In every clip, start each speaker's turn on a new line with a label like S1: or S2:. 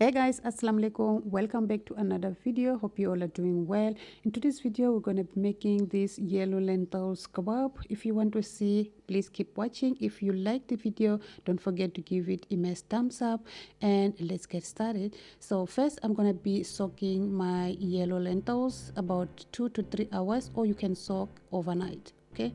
S1: Hey guys, assalamu alaikum. Welcome back to another video. Hope you all are doing well. In today's video we're going to be making this yellow lentils kebab. If you want to see, please keep watching. If you like the video, don't forget to give it a nice thumbs up, and let's get started. So first I'm going to be soaking my yellow lentils about 2 to 3 hours, or you can soak overnight. Okay.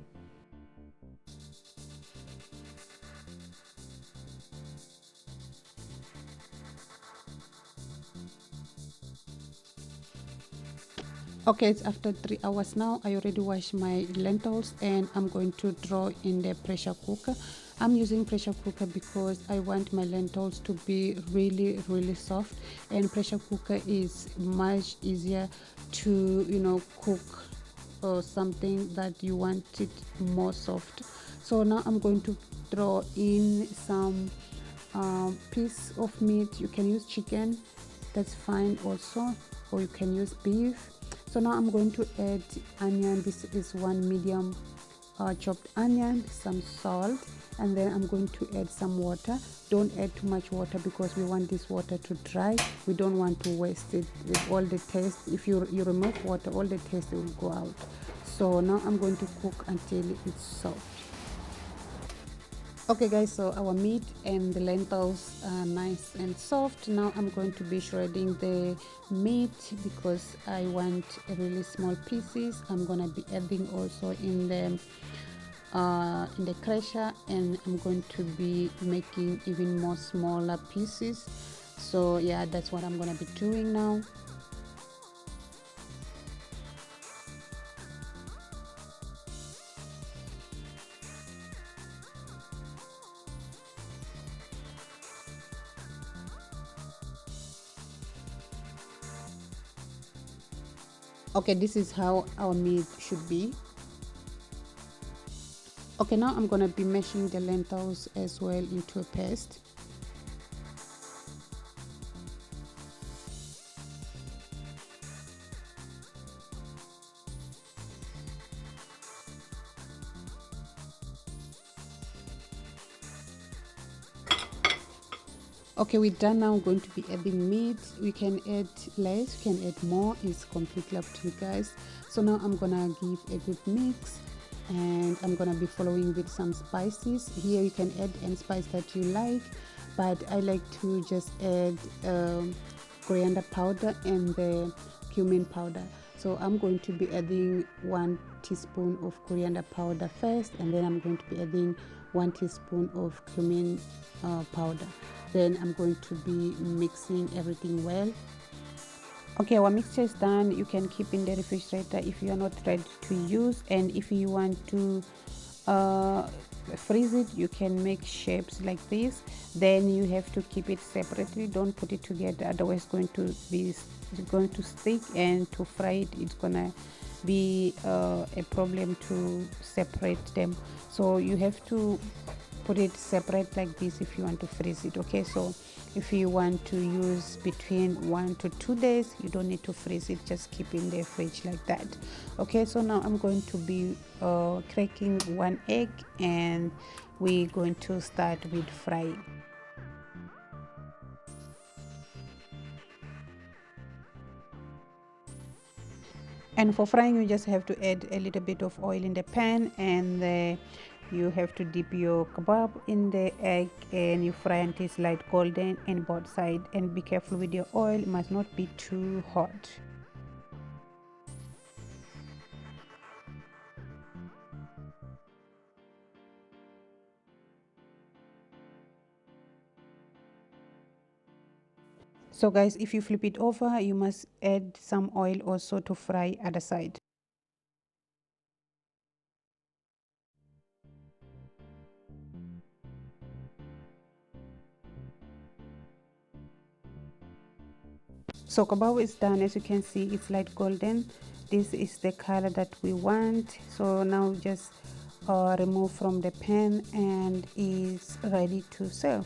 S1: Okay, it's after 3 hours now. I already washed my lentils and I'm going to draw in the pressure cooker. I'm using pressure cooker because I want my lentils to be really soft, and pressure cooker is much easier to cook something that you want it more soft. So now I'm going to throw in some piece of meat. You can use chicken, that's fine also, or you can use beef. So now I'm going to add onion. This is one medium chopped onion, some salt, and then I'm going to add some water. Don't add too much water because we want this water to dry. We don't want to waste it with all the taste. If you remove water, all the taste will go out. So now I'm going to cook until it's soft. Okay guys, so our meat and the lentils are nice and soft. Now I'm going to be shredding the meat because I want really small pieces. I'm gonna be adding also in the crusher, and I'm going to be making even more smaller pieces. So yeah, that's what I'm gonna be doing now. Okay, this is how our meat should be. Okay, now I'm gonna be mashing the lentils as well into a paste. Okay, we're done. Now I'm going to be adding meat. We can add less, you can add more, it's completely up to you guys. So now I'm gonna give a good mix, and I'm gonna be following with some spices. Here you can add any spice that you like, but I like to just add coriander powder and the cumin powder. So I'm going to be adding 1 teaspoon of coriander powder first, and then I'm going to be adding 1 teaspoon of cumin powder. Then I'm going to be mixing everything well. Okay, our mixture is done. You can keep in the refrigerator if you are not ready to use, and if you want to freeze it, you can make shapes like this. Then you have to keep it separately, don't put it together, otherwise it's going to stick, and to fry it, it's gonna be a problem to separate them. So you have to put it separate like this if you want to freeze it. Okay, so if you want to use between 1 to 2 days, you don't need to freeze it, just keep in the fridge like that. Okay, so now I'm going to be cracking 1 egg, and we're going to start with frying. And for frying, you just have to add a little bit of oil in the pan, and you have to dip your kebab in the egg, and you fry until it's light golden on both sides. And be careful with your oil, it must not be too hot. So guys, if you flip it over, you must add some oil also to fry other side. So kebab is done. As you can see, it's light golden. This is the color that we want. So now just remove from the pan, and is ready to serve.